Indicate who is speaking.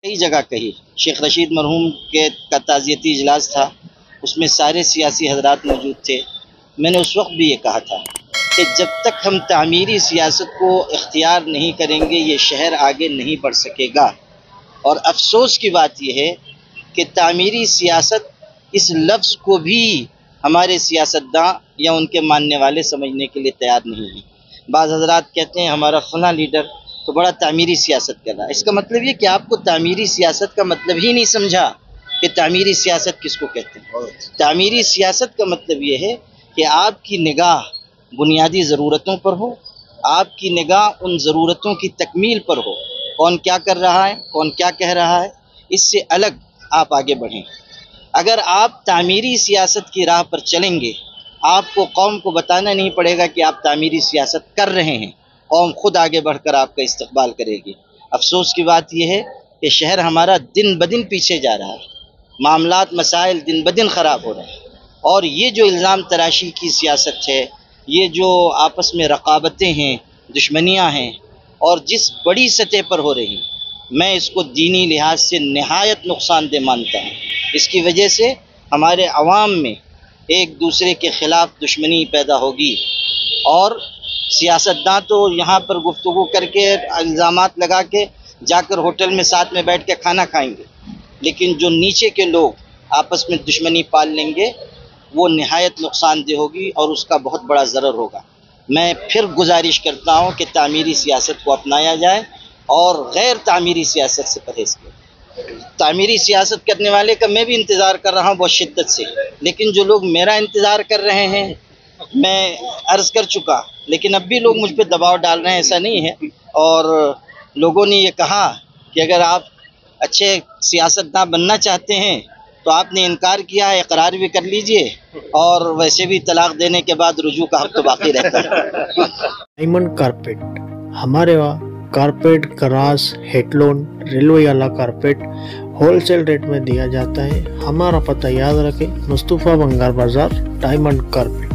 Speaker 1: کئی جگہ کہی شیخ رشید مرحوم کا تعزیتی اجلاس تھا، اس میں سارے سیاسی حضرات موجود تھے. میں نے اس وقت بھی یہ کہا تھا کہ جب تک ہم تعمیری سیاست کو اختیار نہیں کریں گے یہ شہر آگے نہیں بڑھ سکے گا. اور افسوس کی بات یہ ہے کہ تعمیری سیاست اس لفظ کو بھی ہمارے سیاستداں یا ان کے ماننے والے سمجھنے کے لیے تیار نہیں ہیں. بعض حضرات کہتے ہیں ہمارا فلاں لیڈر تو بڑا تعمیری سیاست کر رہا ہے. اس کا مطلب یہ کہ آپ کو تعمیری سیاست کا مطلب ہی نہیں سمجھا کہ تعمیری سیاست کس کو کہتے ہیں. تعمیری سیاست کا مطلب یہ ہے کہ آپ کی نگاہ بنیادی ضرورتوں پر ہو، آپ کی نگاہ ان ضرورتوں کی تکمیل پر ہو. کون کیا کر رہا ہے، کون کیا کہہ رہا ہے، اس سے الگ آپ آگے بڑھیں. اگر آپ تعمیری سیاست کی راہ پر چلیں گے، آپ کو قوم کو بتانا نہیں پڑے گا کہ آپ تعمیری سیاست کر رہے ہیں، قوم خود آگے بڑھ کر آپ کا استقبال کرے گی. افسوس کی بات یہ ہے کہ شہر ہمارا دن بدن پیچھے جا رہا ہے، معاملات مسائل دن بدن خراب ہو رہے ہیں. اور یہ جو الزام تراشی کی سیاست ہے، یہ جو آپس میں رقابتیں ہیں، دشمنیاں ہیں، اور جس بڑی سطح پر ہو رہی، میں اس کو دینی لحاظ سے نہایت نقصان دہ مانتا ہوں. اس کی وجہ سے ہمارے عوام میں ایک دوسرے کے خلاف دشمنی پیدا ہوگی، اور سیاستداں تو یہاں پر گفتگو کر کے الزامات لگا کے جا کر ہوٹل میں ساتھ میں بیٹھ کے کھانا کھائیں گے، لیکن جو نیچے کے لوگ آپس میں دشمنی پال لیں گے وہ نہایت نقصان دہ ہوگی اور اس کا بہت بڑا ضرر ہوگا. میں پھر گزارش کرتا ہوں کہ تعمیری سیاست کو اپنایا جائے اور غیر تعمیری سیاست سے پرہیز کریں. تعمیری سیاست کرنے والے کا میں بھی انتظار کر رہا ہوں بہت شدت سے، لیکن جو لوگ میرا انتظار کر رہے ہیں میں عرض کر چکا، لیکن اب بھی لوگ مجھ پہ دباؤ ڈال رہے ہیں، ایسا نہیں ہے. اور لوگوں نے یہ کہا کہ اگر آپ اچھے سیاستداں بننا چاہتے ہیں تو آپ نے انکار کیا ہے، اقرار بھی کر لیجئے، اور ویسے بھی طلاق دینے کے بعد رجوع کا حق تو باقی رہتا ہے.
Speaker 2: ڈائمنڈ کارپیٹ، ہمارے وہاں carpet, grass, head lawn, railway والا کارپیٹ ہول سیل ریٹ میں دیا جاتا ہے. ہمارا پتہ یاد رکھیں، مصطفیٰ بنگال بازار، ڈائمنڈ کارپیٹ.